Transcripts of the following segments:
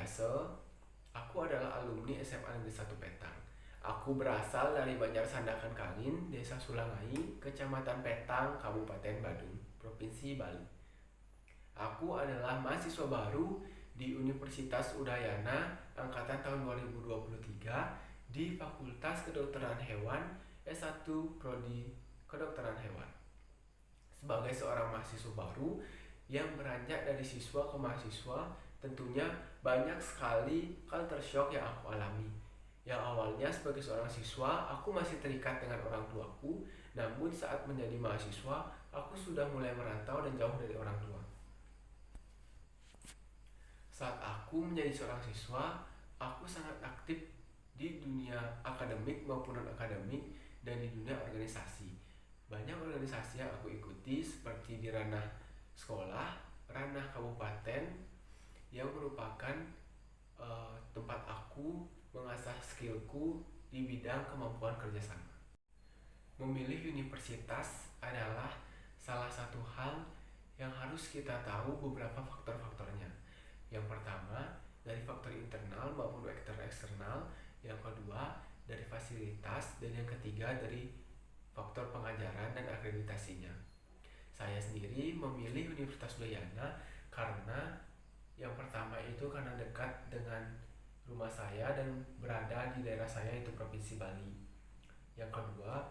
biasa, aku adalah alumni SMA Negeri 1 Petang. Aku berasal dari Banjar Sandakan Kangin, Desa Sulangai, Kecamatan Petang, Kabupaten Badung, Provinsi Bali. Aku adalah mahasiswa baru di Universitas Udayana angkatan tahun 2023 di Fakultas Kedokteran Hewan S1 Prodi Kedokteran Hewan. Sebagai seorang mahasiswa baru yang beranjak dari siswa ke mahasiswa, tentunya banyak sekali culture shock yang aku alami. Yang awalnya sebagai seorang siswa, aku masih terikat dengan orang tuaku, namun saat menjadi mahasiswa, aku sudah mulai merantau dan jauh dari orang tua. Saat aku menjadi seorang siswa, aku sangat aktif di dunia akademik maupun non-akademik dan di dunia organisasi. Banyak organisasi yang aku ikuti seperti di ranah sekolah, ranah kabupaten yang merupakan tempat aku mengasah skillku di bidang kemampuan kerjasama. Memilih universitas adalah salah satu hal yang harus kita tahu beberapa faktor-faktornya. Yang pertama, dari faktor internal maupun faktor eksternal. Yang kedua, dari fasilitas. Dan yang ketiga, dari faktor pengajaran dan akreditasinya. Saya sendiri memilih Universitas Udayana karena yang pertama itu karena dekat dengan rumah saya dan berada di daerah saya, itu Provinsi Bali. Yang kedua,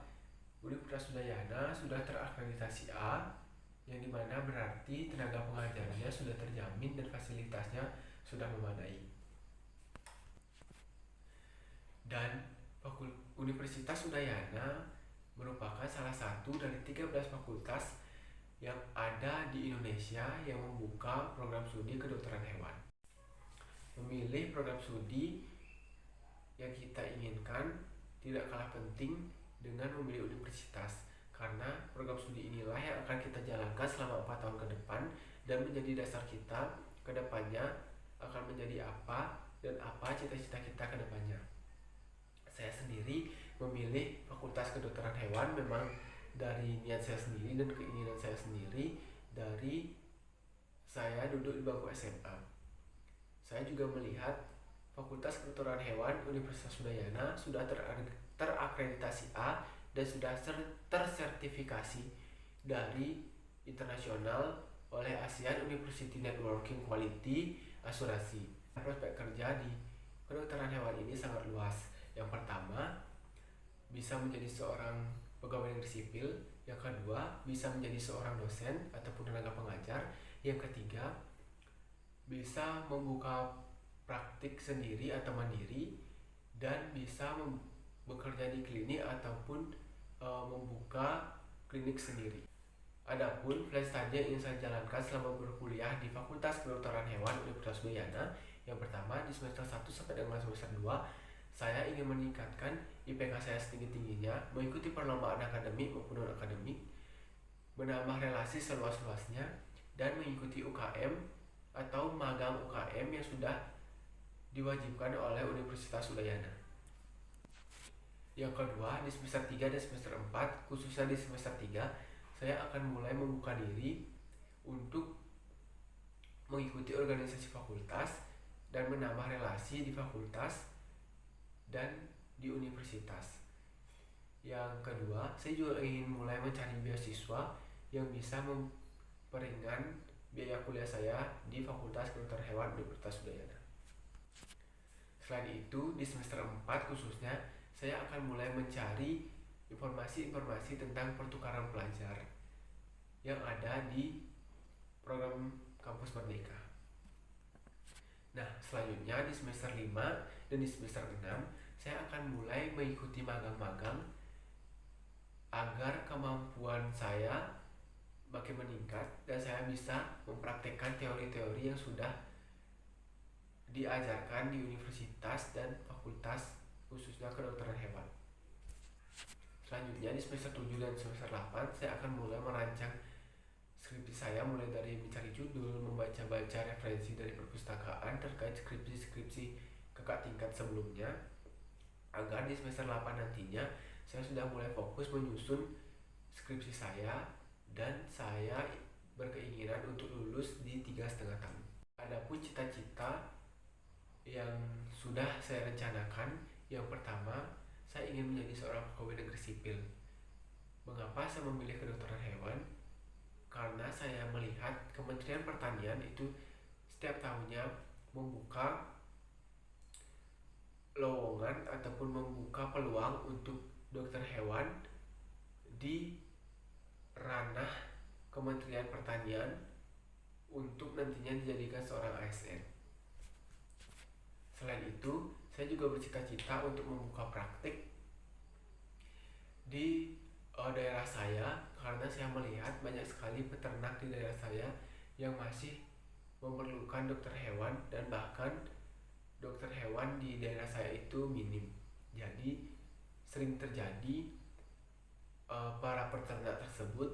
Universitas Udayana sudah terakreditasi A, yang dimana berarti tenaga pengajarnya sudah terjamin dan fasilitasnya sudah memadai. Dan Universitas Udayana merupakan salah satu dari 13 fakultas yang ada di Indonesia yang membuka program studi kedokteran hewan. Memilih program studi yang kita inginkan tidak kalah penting dengan memilih universitas, karena program studi inilah yang akan kita jalankan selama 4 tahun ke depan dan menjadi dasar kita ke depannya akan menjadi apa dan apa cita-cita kita ke depannya. Saya sendiri memilih Fakultas Kedokteran Hewan memang dari niat saya sendiri dan keinginan saya sendiri dari saya duduk di bangku SMA. Saya juga melihat Fakultas Kedokteran Hewan Universitas Udayana sudah terakreditasi A dan sudah tersertifikasi dari internasional oleh ASEAN University Networking Quality Asuransi. Prospek kerja di kedokteran hewan ini sangat luas. Yang pertama, bisa menjadi seorang pegawai negeri sipil. Yang kedua, bisa menjadi seorang dosen ataupun tenaga pengajar. Yang ketiga, bisa membuka praktik sendiri atau mandiri dan bisa bekerja di klinik ataupun membuka klinik sendiri. Adapun plan study yang ingin saya jalankan selama berkuliah di Fakultas Kedokteran Hewan Universitas Udayana, yang pertama di semester 1 sampai dengan semester 2, saya ingin meningkatkan IPK saya setinggi-tingginya, mengikuti perlombaan akademik maupun non-akademik, menambah relasi seluas-luasnya, dan mengikuti UKM atau magang UKM yang sudah diwajibkan oleh Universitas Udayana. Yang kedua, di semester 3 dan semester 4, khususnya di semester 3, saya akan mulai membuka diri untuk mengikuti organisasi fakultas dan menambah relasi di fakultas dan di universitas. Yang kedua, saya juga ingin mulai mencari beasiswa yang bisa memperingan biaya kuliah saya di Fakultas Kedokteran Hewan Universitas Udayana. Selain itu, di semester 4 khususnya, saya akan mulai mencari informasi-informasi tentang pertukaran pelajar yang ada di program Kampus Merdeka. Nah, selanjutnya di semester 5 dan di semester 6, saya akan mulai mengikuti magang-magang agar kemampuan saya makin meningkat dan saya bisa mempraktekkan teori-teori yang sudah diajarkan di universitas dan fakultas khususnya kedokteran hewan. Selanjutnya di semester 7 dan semester 8, saya akan mulai merancang skripsi saya, mulai dari mencari judul, membaca-baca referensi dari perpustakaan terkait skripsi-skripsi kakak tingkat sebelumnya, agar di semester 8 nantinya saya sudah mulai fokus menyusun skripsi saya dan saya berkeinginan untuk lulus di 3,5 tahun. Adapun cita-cita yang sudah saya rencanakan. Yang pertama, saya ingin menjadi seorang pegawai negeri sipil. Mengapa saya memilih kedokteran hewan? Karena saya melihat Kementerian Pertanian itu setiap tahunnya membuka lowongan ataupun membuka peluang untuk dokter hewan di ranah Kementerian Pertanian untuk nantinya dijadikan seorang ASN. Selain itu, saya juga bercita-cita untuk membuka praktik di daerah saya, karena saya melihat banyak sekali peternak di daerah saya yang masih memerlukan dokter hewan, dan bahkan dokter hewan di daerah saya itu minim. Jadi sering terjadi para peternak tersebut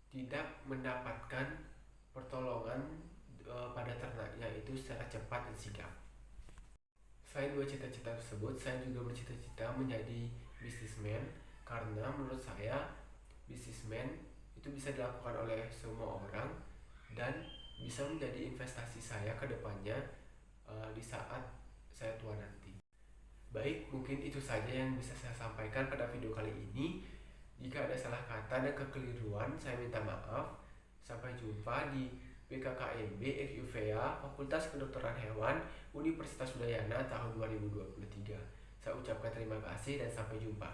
tidak mendapatkan pertolongan pada ternaknya itu secara cepat dan sigap. Selain dua cita-cita tersebut, saya juga bercita-cita menjadi bisnismen, karena menurut saya bisnismen itu bisa dilakukan oleh semua orang dan bisa menjadi investasi saya ke depannya di saat saya tua nanti. Baik, mungkin itu saja yang bisa saya sampaikan pada video kali ini. Jika ada salah kata dan kekeliruan, saya minta maaf. Sampai jumpa di BKKMB FUVA Fakultas Kedokteran Hewan Universitas Udayana tahun 2023. Saya ucapkan terima kasih dan sampai jumpa.